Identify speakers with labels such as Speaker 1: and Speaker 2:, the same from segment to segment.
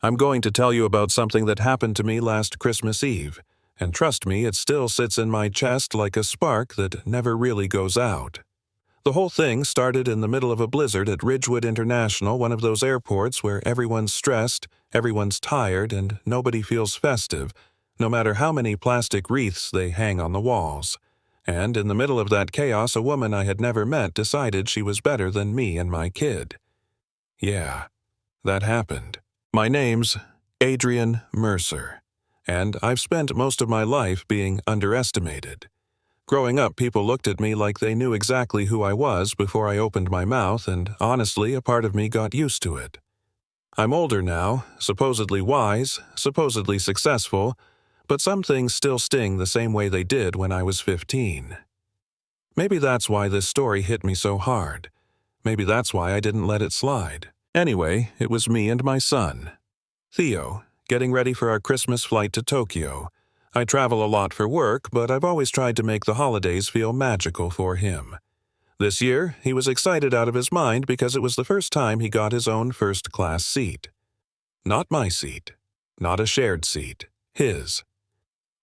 Speaker 1: I'm going to tell you about something that happened to me last Christmas Eve, and trust me, it still sits in my chest like a spark that never really goes out. The whole thing started in the middle of a blizzard at Ridgewood International, one of those airports where everyone's stressed, everyone's tired, and nobody feels festive, no matter how many plastic wreaths they hang on the walls. And in the middle of that chaos, a woman I had never met decided she was better than me and my kid. Yeah, that happened. My name's Adrian Mercer, and I've spent most of my life being underestimated. Growing up, people looked at me like they knew exactly who I was before I opened my mouth, and honestly, a part of me got used to it. I'm older now, supposedly wise, supposedly successful, but some things still sting the same way they did when I was 15. Maybe that's why this story hit me so hard. Maybe that's why I didn't let it slide. Anyway, it was me and my son, Theo, getting ready for our Christmas flight to Tokyo. I travel a lot for work, but I've always tried to make the holidays feel magical for him. This year, he was excited out of his mind because it was the first time he got his own first-class seat. Not my seat. Not a shared seat. His.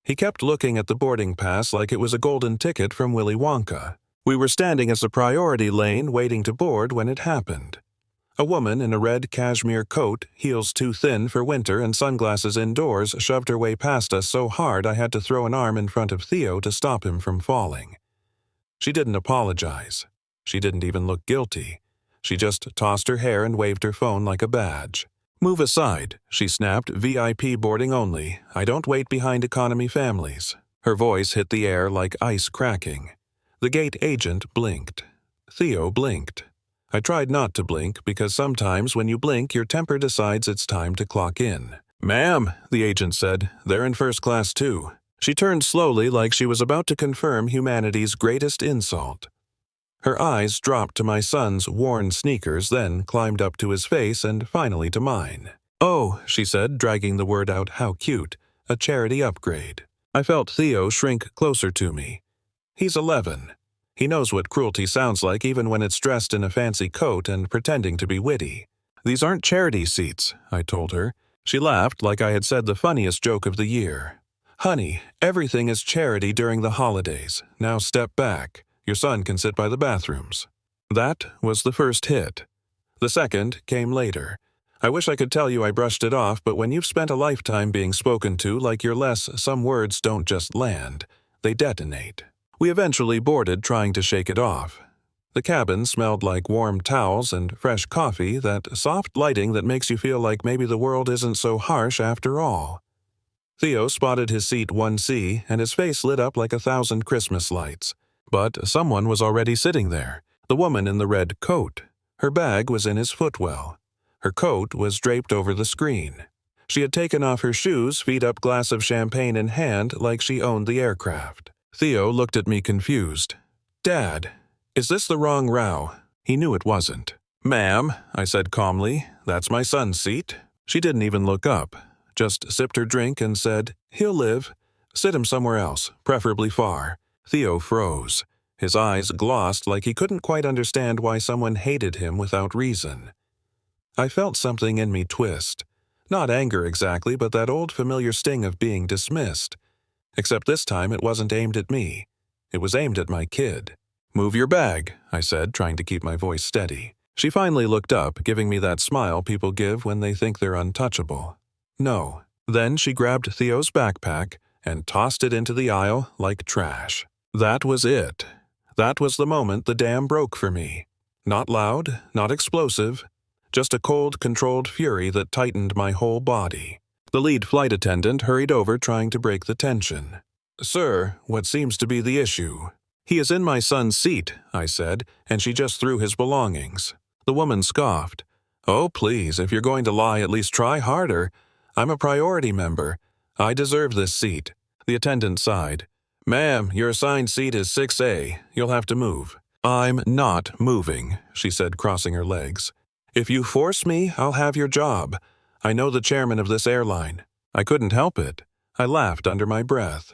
Speaker 1: He kept looking at the boarding pass like it was a golden ticket from Willy Wonka. We were standing as a priority lane waiting to board when it happened. A woman in a red cashmere coat, heels too thin for winter and sunglasses indoors, shoved her way past us so hard I had to throw an arm in front of Theo to stop him from falling. She didn't apologize. She didn't even look guilty. She just tossed her hair and waved her phone like a badge. "Move aside," she snapped, "VIP boarding only. I don't wait behind economy families." Her voice hit the air like ice cracking. The gate agent blinked. Theo blinked. I tried not to blink because sometimes when you blink, your temper decides it's time to clock in. "Ma'am," the agent said, "they're in first class too." She turned slowly like she was about to confirm humanity's greatest insult. Her eyes dropped to my son's worn sneakers, then climbed up to his face and finally to mine. "Oh," she said, dragging the word out, "how cute. A charity upgrade." I felt Theo shrink closer to me. He's 11. He knows what cruelty sounds like even when it's dressed in a fancy coat and pretending to be witty. "These aren't charity seats," I told her. She laughed like I had said the funniest joke of the year. "Honey, everything is charity during the holidays. Now step back. Your son can sit by the bathrooms." That was the first hit. The second came later. I wish I could tell you I brushed it off, but when you've spent a lifetime being spoken to like you're less, some words don't just land. They detonate. We eventually boarded, trying to shake it off. The cabin smelled like warm towels and fresh coffee, that soft lighting that makes you feel like maybe the world isn't so harsh after all. Theo spotted his seat 1C, and his face lit up like 1,000 Christmas lights. But someone was already sitting there, the woman in the red coat. Her bag was in his footwell. Her coat was draped over the screen. She had taken off her shoes, feet up, glass of champagne in hand, like she owned the aircraft. Theo looked at me confused. "Dad, is this the wrong row?" He knew it wasn't. "Ma'am," I said calmly, "that's my son's seat." She didn't even look up, just sipped her drink and said, "He'll live. Sit him somewhere else, preferably far." Theo froze. His eyes glossed like he couldn't quite understand why someone hated him without reason. I felt something in me twist. Not anger exactly, but that old familiar sting of being dismissed. Except this time it wasn't aimed at me. It was aimed at my kid. "Move your bag," I said, trying to keep my voice steady. She finally looked up, giving me that smile people give when they think they're untouchable. "No." Then she grabbed Theo's backpack and tossed it into the aisle like trash. That was it. That was the moment the dam broke for me. Not loud, not explosive, just a cold, controlled fury that tightened my whole body. The lead flight attendant hurried over, trying to break the tension. "Sir, what seems to be the issue?" "He is in my son's seat," I said, and she just threw his belongings. The woman scoffed. "Oh, please, if you're going to lie, at least try harder. I'm a priority member. I deserve this seat." The attendant sighed. "Ma'am, your assigned seat is 6A. You'll have to move." "I'm not moving," she said, crossing her legs. "If you force me, I'll have your job. I know the chairman of this airline." I couldn't help it. I laughed under my breath.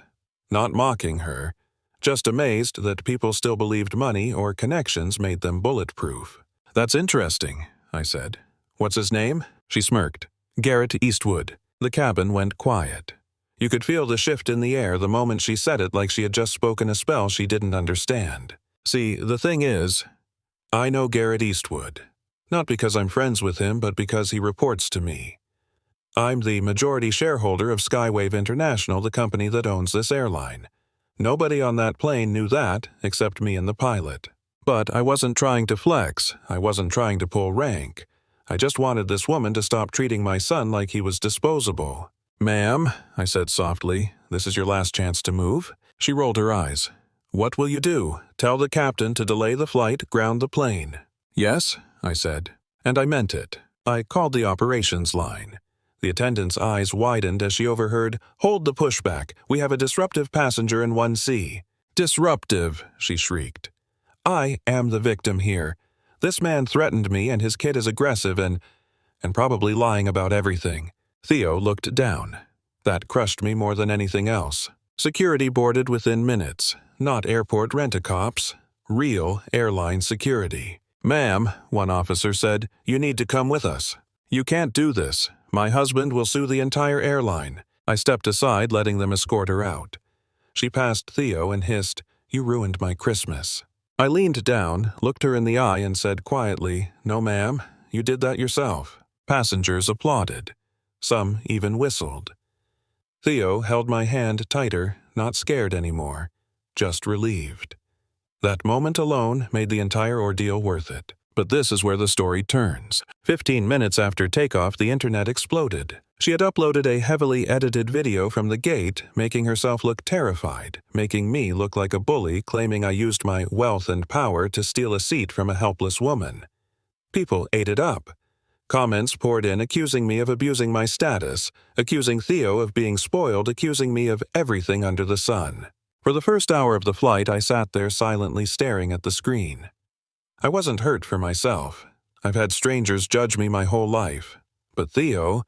Speaker 1: Not mocking her, just amazed that people still believed money or connections made them bulletproof. "That's interesting," I said. "What's his name?" She smirked. Garrett Eastwood. The cabin went quiet. You could feel the shift in the air the moment she said it, like she had just spoken a spell she didn't understand. See, the thing is, I know Garrett Eastwood. Not because I'm friends with him, but because he reports to me. I'm the majority shareholder of Skywave International, the company that owns this airline. Nobody on that plane knew that, except me and the pilot. But I wasn't trying to flex. I wasn't trying to pull rank. I just wanted this woman to stop treating my son like he was disposable. "Ma'am," I said softly, "this is your last chance to move." She rolled her eyes. "What will you do? Tell the captain to delay the flight, ground the plane." "Yes," I said. And I meant it. I called the operations line. The attendant's eyes widened as she overheard, "Hold the pushback. We have a disruptive passenger in 1C. "Disruptive," she shrieked. "I am the victim here. This man threatened me, and his kid is aggressive and probably lying about everything." Theo looked down. That crushed me more than anything else. Security boarded within minutes. Not airport rent-a-cops. Real airline security. "Ma'am," one officer said, "you need to come with us. You can't do this. My husband will sue the entire airline." I stepped aside, letting them escort her out. She passed Theo and hissed, "You ruined my Christmas." I leaned down, looked her in the eye, and said quietly, "No, ma'am, you did that yourself." Passengers applauded. Some even whistled. Theo held my hand tighter, not scared anymore, just relieved. That moment alone made the entire ordeal worth it. But this is where the story turns. 15 minutes after takeoff, the internet exploded. She had uploaded a heavily edited video from the gate, making herself look terrified, making me look like a bully, claiming I used my wealth and power to steal a seat from a helpless woman. People ate it up. Comments poured in accusing me of abusing my status, accusing Theo of being spoiled, accusing me of everything under the sun. For the first hour of the flight, I sat there silently staring at the screen. I wasn't hurt for myself. I've had strangers judge me my whole life. But Theo,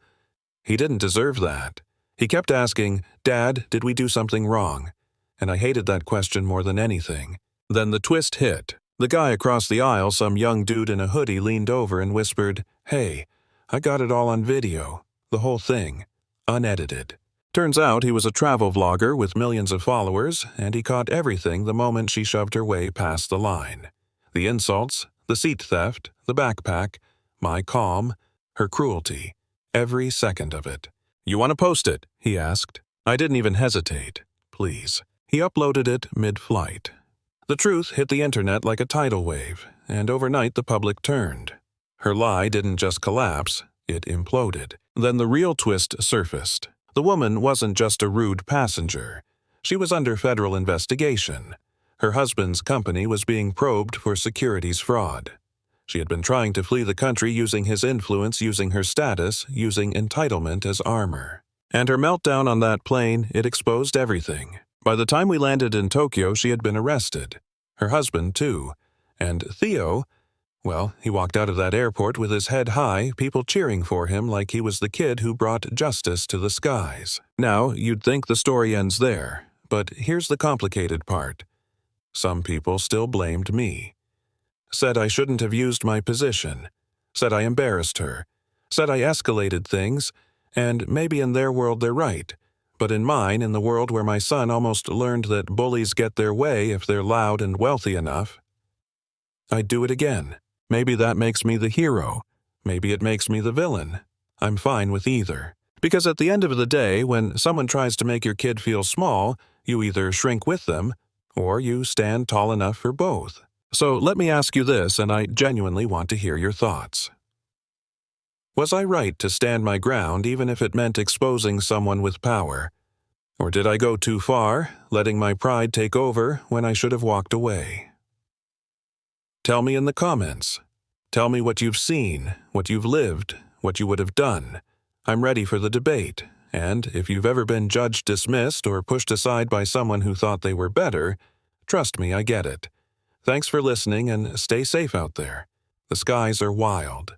Speaker 1: he didn't deserve that. He kept asking, "Dad, did we do something wrong?" And I hated that question more than anything. Then the twist hit. The guy across the aisle, some young dude in a hoodie, leaned over and whispered, "Hey, I got it all on video. The whole thing. Unedited." Turns out he was a travel vlogger with millions of followers, and he caught everything the moment she shoved her way past the line. The insults, the seat theft, the backpack, my calm, her cruelty. Every second of it. "You want to post it?" he asked. I didn't even hesitate. Please. He uploaded it mid-flight. The truth hit the internet like a tidal wave, and overnight the public turned. Her lie didn't just collapse, it imploded. Then the real twist surfaced. The woman wasn't just a rude passenger. She was under federal investigation. Her husband's company was being probed for securities fraud. She had been trying to flee the country using his influence, using her status, using entitlement as armor. And her meltdown on that plane, it exposed everything. By the time we landed in Tokyo, she had been arrested. Her husband, too. And Theo, well, he walked out of that airport with his head high, people cheering for him like he was the kid who brought justice to the skies. Now, you'd think the story ends there. But here's the complicated part. Some people still blamed me. Said I shouldn't have used my position. Said I embarrassed her. Said I escalated things. And maybe in their world they're right. But in mine, in the world where my son almost learned that bullies get their way if they're loud and wealthy enough, I'd do it again. Maybe that makes me the hero. Maybe it makes me the villain. I'm fine with either. Because at the end of the day, when someone tries to make your kid feel small, you either shrink with them, or you stand tall enough for both. So let me ask you this, and I genuinely want to hear your thoughts. Was I right to stand my ground even if it meant exposing someone with power? Or did I go too far, letting my pride take over when I should have walked away? Tell me in the comments. Tell me what you've seen, what you've lived, what you would have done. I'm ready for the debate, and if you've ever been judged dismissed or pushed aside by someone who thought they were better, trust me, I get it. Thanks for listening and stay safe out there. The skies are wild.